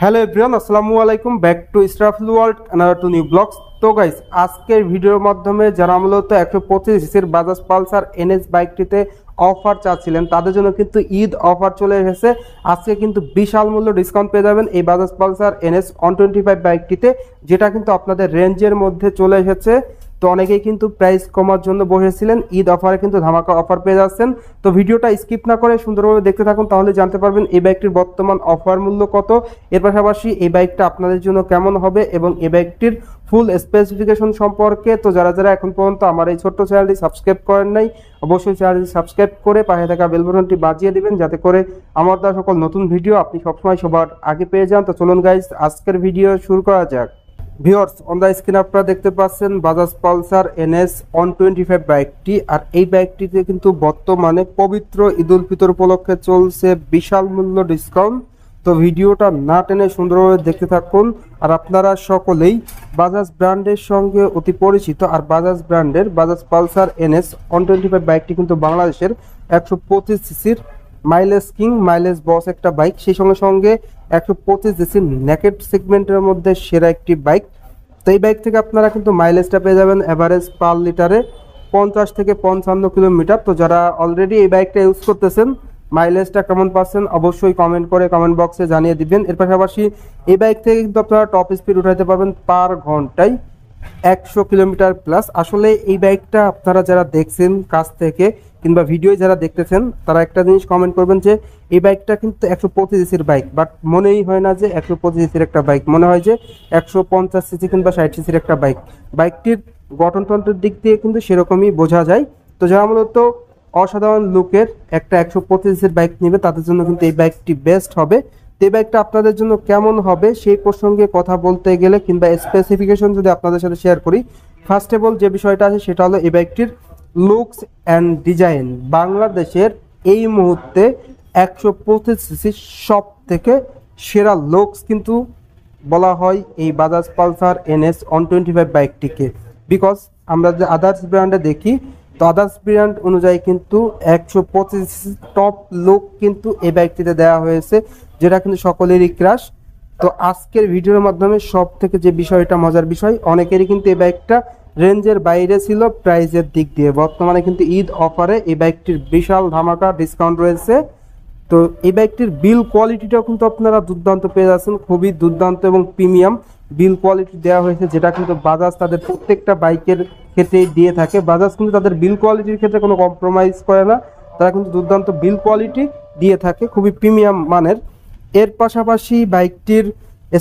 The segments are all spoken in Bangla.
হ্যালো এভরিওয়ান, আসসালামু আলাইকুম। Back to Israfil world, another to new blogs. তো গাইস, আজকের ভিডিওর মাধ্যমে যারা মূলত 125 সিসির বাজাজ পালসার এনএস বাইকটিতে অফার চাচ্ছিলেন তাদের জন্য কিন্তু ঈদ অফার চলে এসেছে। আজকে কিন্তু বিশাল মূল্য ডিসকাউন্ট পেয়ে যাবেন এই বাজাজ পালসার এনএস 125 বাইকটিতে, যেটা কিন্তু আপনাদের রেঞ্জের মধ্যে চলে এসেছে। তো অনেকেই কিন্তু প্রাইস কমার জন্য বসেছিলেন, ঈদ অফারে কিন্তু ধামাকা অফার পেয়ে যাচ্ছেন। তো ভিডিওটা স্কিপ না করে সুন্দরভাবে দেখতে থাকুন, তাহলে জানতে পারবেন এই বাইকটির বর্তমান অফার মূল্য কত, এর পাশাপাশি এই বাইকটা আপনাদের জন্য কেমন হবে এবং এই বাইকটির ফুল স্পেসিফিকেশন সম্পর্কে। তো যারা যারা এখন পর্যন্ত আমার এই ছোট্ট চ্যানেলটি সাবস্ক্রাইব করেন নাই, অবশ্যই চ্যানেলটি সাবস্ক্রাইব করে পাশে থাকা বেল বাটনটি বাজিয়ে দিবেন, যাতে করে আমার দেওয়া সকল নতুন ভিডিও আপনি সবসময় সবার আগে পেয়ে যান। তো চলুন গাইস, আজকের ভিডিও শুরু করা যাক। ভিউয়ার্স, অন দ্য স্ক্রিন আপনারা দেখতে পাচ্ছেন বাজাজ পালসার এনএস 125 বাইকটি। আর এই বাইকটিতে কিন্তু বর্তমানে পবিত্র ঈদ উল ফিতর উপলক্ষে চলছে বিশাল মূল্য ডিসকাউন্ট। তো ভিডিওটা না টেনে সুন্দরভাবে দেখতে থাকুন। আর আপনারা সকলেই বাজাজ ব্র্যান্ডের সঙ্গে অতি পরিচিত, আর বাজাজ ব্র্যান্ডের বাজাজ পালসার এনএস 125 বাইকটি কিন্তু বাংলাদেশের 125 সিসির মাইলেজ কিং, মাইলেজ বস একটা বাইক, সেই সঙ্গে সঙ্গে 125 সিসির নেকেড সেগমেন্টের মধ্যে সেরা একটি বাইক। তো এই বাইক থেকে আপনারা কিন্তু মাইলেজটা পেয়ে যাবেন এভারেজ পার লিটারে 50 থেকে 55 কিলোমিটার। তো যারা অলরেডি এই বাইকটা ইউজ করতেছেন, মাইলেজটা কেমন পাচ্ছেন অবশ্যই কমেন্ট করে কমেন্ট বক্সে জানিয়ে দিবেন। এর পাশাপাশি এই বাইক থেকে কিন্তু আপনারা টপ স্পিড উঠাতে পারবেন পার ঘন্টায় 100 কিলোমিটার প্লাস। আসলে এই বাইকটা আপনারা যারা দেখছেন কাছ থেকে কিংবা ভিডিও যারা দেখতেছেন, তারা একটা জিনিস কমেন্ট করবেন যে এই বাইকটা কিন্তু 125 সিসির বাইক, বাট মনেই হয় না যে 125 সিসির একটা বাইক, মনে হয় যে 150 সিসি কিংবা 60 সিসির একটা বাইক। বাইকটির গঠনতন্ত্রের দিক দিয়ে কিন্তু সেরকমই বোঝা যায়। তো যারা মূলত অসাধারণ লুকের একটা 125 সিসির বাইক নেবে, তাদের জন্য কিন্তু এই বাইকটি বেস্ট হবে। তো এই বাইকটা আপনাদের জন্য কেমন হবে সেই প্রসঙ্গে কথা বলতে গেলে কিংবা স্পেসিফিকেশন যদি আপনাদের সাথে শেয়ার করি, ফার্স্ট অফ অল যে বিষয়টা আছে সেটা হলো এই বাইকটির লুকস অ্যান্ড ডিজাইন। বাংলাদেশের এই মুহূর্তে 125 সিসি সব থেকে সেরা লুকস কিন্তু বলা হয় এই বাজাজ পালসার এনএস 125 বাইকটিকে। বিকজ আমরা যে আদার্স ব্র্যান্ডে দেখি, তো আদার্স ব্র্যান্ড অনুযায়ী কিন্তু 125 টপ লুক কিন্তু এই বাইকটিতে দেওয়া হয়েছে, যেটা কিন্তু সকলেরই ক্রাশ। তো আজকের ভিডিওর মাধ্যমে সব থেকে যে বিষয়টা মজার বিষয়, অনেকেরই কিন্তু এই বাইকটা রেঞ্জের বাইরে ছিল প্রাইসের দিক দিয়ে। বর্তমানে কিন্তু ঈদ অফারে এই বাইকটির বিশাল ধামাকা ডিসকাউন্ট রয়েছে। তো এই বাইকটির বিল কোয়ালিটিটাও কিন্তু আপনারা দুর্দান্ত পেয়ে যাচ্ছেন, খুবই দুর্দান্ত এবং প্রিমিয়াম বিল কোয়ালিটি দেওয়া হয়েছে, যেটা কিন্তু বাজাজ তাদের প্রত্যেকটা বাইকের ক্ষেত্রেই দিয়ে থাকে। বাজাজ কিন্তু তাদের বিল কোয়ালিটির ক্ষেত্রে কোনো কম্প্রোমাইজ করে না, তারা কিন্তু দুর্দান্ত বিল কোয়ালিটি দিয়ে থাকে, খুবই প্রিমিয়াম মানের। এর পাশাপাশি বাইকটির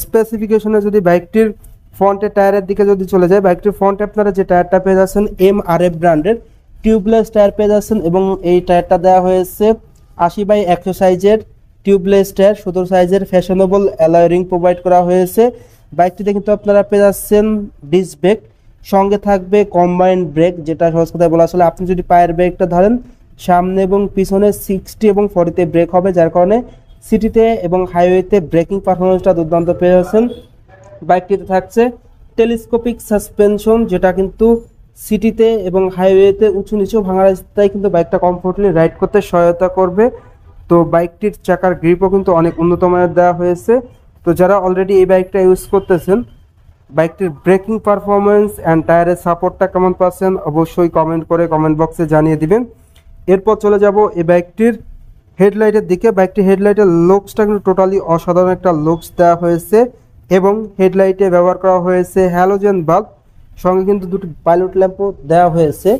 স্পেসিফিকেশনে যদি বাইকটির ফ্রন্টের টায়ারের দিকে যদি চলে যায়, বাইকটির ফ্রন্টে আপনারা যে টায়ারটা পেয়ে যাচ্ছেন MRF ব্র্যান্ডের টিউবলেস টায়ার পেয়ে যাচ্ছেন, এবং এই টায়ারটা দেওয়া হয়েছে 80/100 সাইজের টিউবলেস টায়ার, 17 সাইজের ফ্যাশনেবল অ্যালয় রিং প্রোভাইড করা হয়েছে। বাইকটিতে কিন্তু আপনারা পেয়ে যাচ্ছেন ডিস্ক ব্রেক, সঙ্গে থাকবে কম্বাইন্ড ব্রেক, যেটা সহজ কথায় বলা আসলে আপনি যদি পায়ের ব্রেকটা ধরেন, সামনে এবং পিছনে 60 এবং 40তে ব্রেক হবে, যার কারণে সিটিতে এবং হাইওয়েতে ব্রেকিং পারফরমেন্সটা দুর্দান্ত পেয়ে যাচ্ছেন। বাইকটিতে থাকছে টেলিস্কোপিক সাসপেনশন, যেটা কিন্তু সিটিতে এবং হাইওয়েতে উঁচু নিচু ভাঙা রাস্তায় কিন্তু বাইকটা কমফোর্টলি রাইড করতে সহায়তা করবে। তো বাইকটির চাকার গ্রিপও কিন্তু অনেক উন্নত মানের দেওয়া হয়েছে। তো যারা অলরেডি এই বাইকটা ইউজ করতেছেন, বাইকটির ব্রেকিং পারফরমেন্স অ্যান্ড টায়ারের সাপোর্টটা কেমন পাচ্ছেন অবশ্যই কমেন্ট করে কমেন্ট বক্সে জানিয়ে দিবেন। এরপর চলে যাব এই বাইকটির হেডলাইটের দিকে। বাইকটির হেডলাইটের লুকসটা কিন্তু টোটালি অসাধারণ একটা লুকস দেওয়া হয়েছে, এবং হেডলাইটে ব্যবহার করা হয়েছে হ্যালোজেন বাল্ব, সঙ্গে কিন্তু দুটি পাইলট ল্যাম্পও দেওয়া হয়েছে।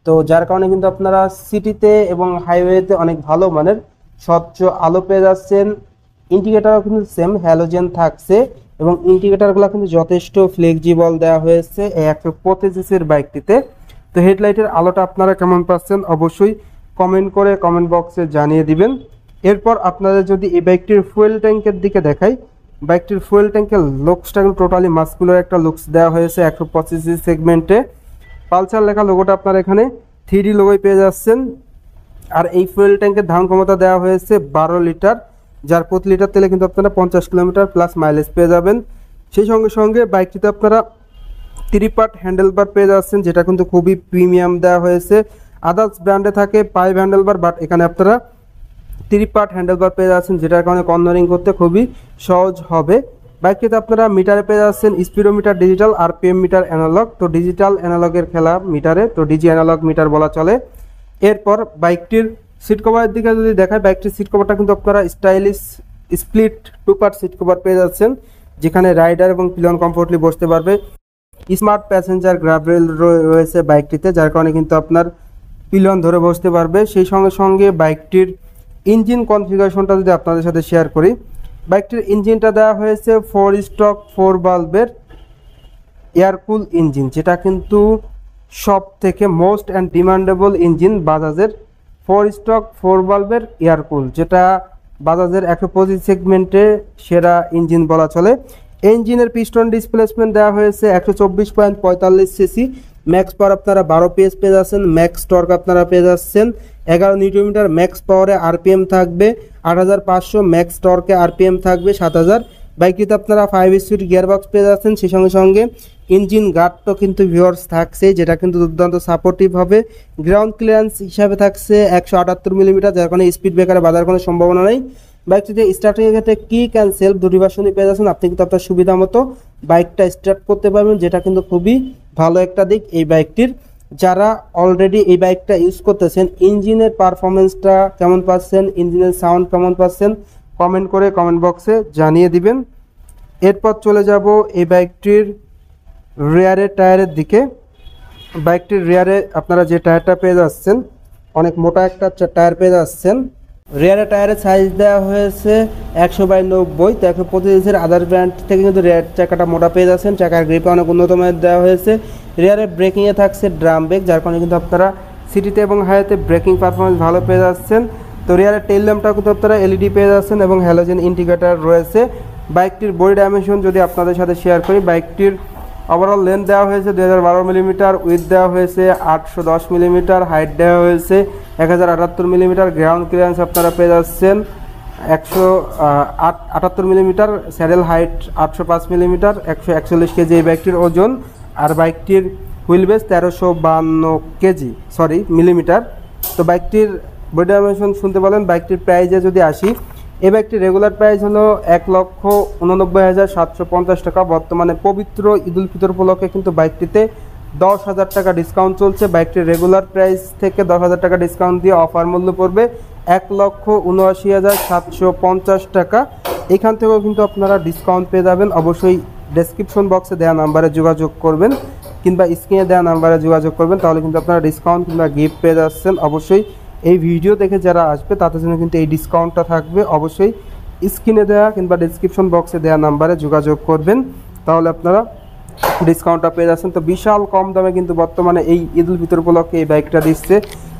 তো যার কারণে কিন্তু আপনারা সিটিতে এবং হাইওয়েতে অনেক ভালো মানের স্বচ্ছ আলো পেয়ে যাচ্ছেন। ইন্ডিকেটারও কিন্তু সেম হ্যালোজেন থাকছে, এবং ইন্ডিকেটারগুলো কিন্তু যথেষ্ট ফ্লেক্সিবল দেওয়া হয়েছে এই 125 সিসির বাইকটিতে। তো হেডলাইটের আলোটা আপনারা কেমন পাচ্ছেন অবশ্যই কমেন্ট করে কমেন্ট বক্সে জানিয়ে দিবেন। এরপর আপনাদের যদি এই বাইকটির ফুয়েল ট্যাঙ্কের দিকে দেখাই, বাইকটির ফুয়েল ট্যাঙ্কের লুকসটা কিন্তু টোটালি মাস্কুলার একটা লুকস দেওয়া হয়েছে 125 সিসি সেগমেন্টে। পালসার লেখা লোগোটা আপনারা এখানে 3D লোগোয় পেয়ে যাচ্ছেন। আর এই ফুয়েল ট্যাঙ্কের ধারণ ক্ষমতা দেওয়া হয়েছে 12 লিটার, যার প্রতি লিটার তেলে কিন্তু আপনারা 50 কিলোমিটার প্লাস মাইলেজ পেয়ে যাবেন। সেই সঙ্গে সঙ্গে বাইকটিতে আপনারা 3 পার্ট হ্যান্ডেল বার পেয়ে যাচ্ছেন, যেটা কিন্তু খুবই প্রিমিয়াম দেওয়া হয়েছে। আদার্স ব্র্যান্ডে থাকে 5 হ্যান্ডেল বার, বাট এখানে আপনারা 3 পার্ট হ্যান্ডেলবার পেয়ে যাচ্ছেন, যেটার কারণে কর্নারিং করতে খুবই সহজ হবে। বাইকটিতে আপনারা মিটারে পেয়ে যাচ্ছেন speedometer digital, RPM meter analog. তো ডিজিটাল অ্যানালগের খেলা মিটারে, তো ডিজি অ্যানালগ মিটার বলা চলে। এরপর বাইকটির সিট কভারের দিকে যদি দেখায়, বাইকটির সিট কভারটা কিন্তু আপনারা stylish split 2 part seat cover পেয়ে যাচ্ছেন, যেখানে রাইডার এবং পিলিয়ন কমফোর্টলি বসতে পারবে। স্মার্ট প্যাসেঞ্জার গ্র্যাব রেল রয়েছে বাইকটিতে, যার কারণে কিন্তু আপনার পিলিয়ন ধরে বসতে পারবে। সেই সঙ্গে সঙ্গে বাইকটির ইঞ্জিন কনফিগারেশনটা যদি আপনাদের সাথে শেয়ার করি, বাইকটির ইঞ্জিনটা দেওয়া হয়েছে 4 স্ট্রোক 4 বাল্বের এয়ারকুল ইঞ্জিন, যেটা কিন্তু সব থেকে মোস্ট অ্যান্ড ডিমান্ডেবল ইঞ্জিন বাজাজের। 4 স্ট্রোক 4 বাল্বের এয়ারকুল, যেটা বাজাজের 125 সেগমেন্টে সেরা ইঞ্জিন বলা চলে। ইঞ্জিনের পিস্টন ডিসপ্লেসমেন্ট দেওয়া হয়েছে 124.45 সিসি। ম্যাক্স পাওয়ার আপনারা 12 PS পেয়ে যাচ্ছেন। ম্যাক্স টর্ক আপনারা পেয়ে যাচ্ছেন 11 নিউটন। ম্যাক্স পাওয়ারে আরপিএম থাকবে 8500, ম্যাক্স টর্কে আরপিএম থাকবে 7000। বাইকটিতে আপনারা 5 স্পিড গিয়ারবক্স পেয়ে যাচ্ছেন। সেই সঙ্গে সঙ্গে ইঞ্জিন গার্ডও কিন্তু ভিউয়ার্স থাকছে, যেটা কিন্তু দুর্দান্ত সাপোর্টিভ হবে। গ্রাউন্ড ক্লিয়ারেন্স হিসাবে থাকছে 178 মিলিমিটার, যার কারণে স্পিড ব্রেকারে বাধার কোনো সম্ভাবনা নেই। বাইকটিতে স্টার্টিংয়ের ক্ষেত্রে কিক অ্যান্ড সেলফ দুটি ভার্সনই পেয়ে যাচ্ছেন। আপনি কিন্তু আপনার সুবিধা মতো বাইকটা স্টার্ট করতে পারবেন, যেটা কিন্তু খুবই ভালো একটা দিক এই বাইকটির। যারা অলরেডি এই বাইকটা ইউজ করতেছেন, ইঞ্জিনের পারফরমেন্সটা কেমন পাচ্ছেন, ইঞ্জিনের সাউন্ড কেমন পাচ্ছেন, কমেন্ট করে কমেন্ট বক্সে জানিয়ে দিবেন। এরপর চলে যাব এই বাইকটির রিয়ারের টায়ারের দিকে। বাইকটির রিয়ারে আপনারা যে টায়ারটা পেয়ে যাচ্ছেন, অনেক মোটা একটা টায়ার পেয়ে যাচ্ছেন। রিয়ারের টায়ারের সাইজ দেওয়া হয়েছে 100/90। তো 125 আদার ব্র্যান্ড থেকে কিন্তু রিয়ার চাকাটা মোটা পেয়ে যাচ্ছেন। চাকার গ্রিপে অনেক উন্নত মানের দেওয়া হয়েছে। রিয়ারের ব্রেকিংয়ে থাকছে ড্রাম ব্রেক, যার কারণে কিন্তু আপনারা সিটিতে এবং হাইওয়েতে ব্রেকিং পারফরমেন্স ভালো পেয়ে যাচ্ছেন। তো রিয়ারের টেইল ল্যাম্পটাও কিন্তু আপনারা এলইডি পেয়ে যাচ্ছেন এবং হ্যালোজেন ইন্ডিকেটর রয়েছে। বাইকটির বডি ডাইমেনশন যদি আপনাদের সাথে শেয়ার করি, বাইকটির ওভারঅল লেন্থ দেওয়া হয়েছে 2012 মিলিমিটার, উইথ দেওয়া হয়েছে 810 মিলিমিটার, হাইট দেওয়া হয়েছে 1078 মিলিমিটার। গ্রাউন্ড ক্লিয়ারেন্স আপনারা পেয়ে যাচ্ছেন 178 millimetre. Saddle height 805 millimetre, 141 KG এই বাইকটির ওজন। আর বাইকটির হুইল বেস 1352 মিলিমিটার। তো বাইকটির বডি ডাইমেনশন শুনতে বলেন। বাইকটির প্রাইজে যদি আসি, এই বাইকটির রেগুলার প্রাইস হলো 1,89,750 টাকা। বর্তমানে পবিত্র ঈদ উল ফিতর উপলক্ষে কিন্তু বাইকটিতে 10,000 টাকা ডিসকাউন্ট চলছে। বাইকটির রেগুলার প্রাইস থেকে 10,000 টাকা ডিসকাউন্ট দিয়ে অফার মূল্য পড়বে 1,79,750 টাকা। এখান থেকেও কিন্তু আপনারা ডিসকাউন্ট পেয়ে যাবেন। অবশ্যই ডেসক্রিপশন বক্সে দেওয়া নাম্বারে যোগাযোগ করবেন কিংবা স্ক্রিনে দেওয়া নাম্বারে যোগাযোগ করবেন, তাহলে কিন্তু আপনারা ডিসকাউন্ট কিংবা গিফট পেয়ে যাচ্ছেন। অবশ্যই এই ভিডিও দেখে যারা আসবে তাদের জন্য কিন্তু এই ডিসকাউন্টটা থাকবে। অবশ্যই স্ক্রিনে দেওয়া কিংবা ডেসক্রিপশন বক্সে দেওয়া নাম্বারে যোগাযোগ করবেন, তাহলে আপনারা ডিসকাউন্টটা পেয়ে যাচ্ছেন। তো বিশাল কম দামে কিন্তু বর্তমানে এই ঈদ উল ফিতর উপলক্ষে এই বাইকটা দিচ্ছে।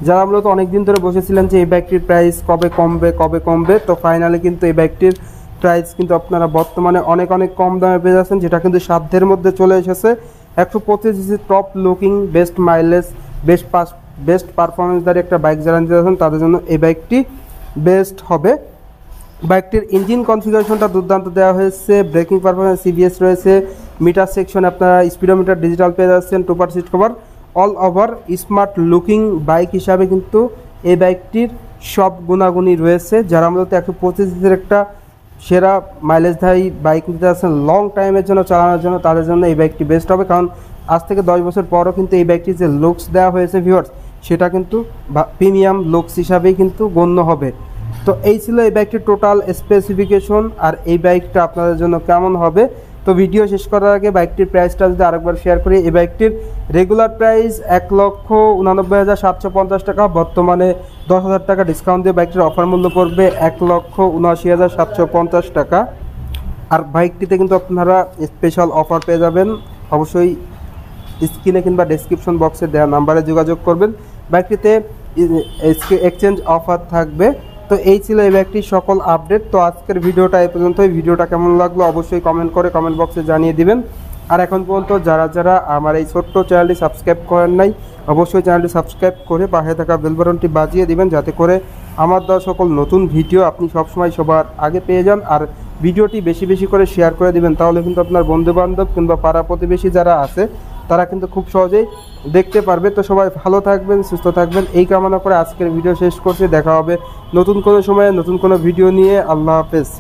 যারা মূলত অনেক দিন ধরে বসেছিলেন যে এই বাইকটির প্রাইস কবে কমবে, তো ফাইনালি কিন্তু এই বাইকটির প্রাইস কিন্তু আপনারা বর্তমানে অনেক কম দামে পেয়ে যাচ্ছেন, যেটা কিন্তু সাধ্যের মধ্যে চলে এসেছে। 125 CC top looking, best mileage, best পারফরমেন্সদারি একটা বাইক যারা নিতে যাচ্ছেন তাদের জন্য এই বাইকটি বেস্ট হবে। বাইকটির ইঞ্জিন কনফিগারেশনটা দুর্দান্ত দেওয়া হয়েছে। ব্রেকিং পারফরমেন্স সিবিএস রয়েছে। মিটার সেকশনে আপনারা স্পিডোমিটার ডিজিটাল পেয়ে যাচ্ছেন। 2 part seat cover, all over smart looking bike হিসাবে কিন্তু এই বাইকটির সব গুণাগুণই রয়েছে। যারা মূলত 125 সিসির একটা সেরা মাইলেজধারী বাইক নিতে যাচ্ছেন লং টাইমের জন্য চালানোর জন্য, তাদের জন্য এই বাইকটি বেস্ট হবে। কারণ আজ থেকে 10 বছর পরও কিন্তু এই বাইকটির যে লুকস দেওয়া হয়েছে ভিউয়ার্স, সেটা কিন্তু প্রিমিয়াম লুকস হিসাবেই কিন্তু গণ্য হবে। তো এই ছিল এই বাইকটির টোটাল স্পেসিফিকেশন। আর এই বাইকটা আপনাদের জন্য কেমন হবে, তো ভিডিও শেষ করার আগে বাইকটির প্রাইসটা যদি আরেকবার শেয়ার করি, এই বাইকটির রেগুলার প্রাইস 1,89,750 টাকা। বর্তমানে 10,000 টাকা ডিসকাউন্ট দিয়ে বাইকটির অফার মূল্য পড়বে 1,79,750 টাকা। আর বাইকটিতে কিন্তু আপনারা স্পেশাল অফার পেয়ে যাবেন। অবশ্যই স্ক্রিনে কিংবা ডেসক্রিপশন বক্সে দেওয়া নাম্বারে যোগাযোগ করবেন। বাইকটিতে এক্সচেঞ্জ অফার থাকবে। তো এই ছিল এই বাইকটির সকল আপডেট। তো আজকের ভিডিওটা এই পর্যন্তই। ভিডিওটা কেমন লাগলো অবশ্যই কমেন্ট করে কমেন্ট বক্সে জানিয়ে দিবেন। আর এখন পর্যন্ত যারা আমার এই ছোট্ট চ্যানেলটি সাবস্ক্রাইব করেন নাই, অবশ্যই চ্যানেলটি সাবস্ক্রাইব করে পাশে থাকা বেল বাটনটি বাজিয়ে দিবেন, যাতে করে আমার দেওয়া সকল নতুন ভিডিও আপনি সবসময় সবার আগে পেয়ে যান। আর ভিডিওটি বেশি করে শেয়ার করে দিবেন, তাহলে কিন্তু আপনার বন্ধুবান্ধব কিংবা পাড়া প্রতিবেশী যারা আছে তারা কিন্তু খুব সহজেই দেখতে পারবে। তো সবাই ভালো থাকবেন, সুস্থ থাকবেন এই কামনা করে আজকের ভিডিও শেষ করছি। দেখা হবে নতুন কোনো সময়ে নতুন কোনো ভিডিও নিয়ে। আল্লাহ হাফেজ।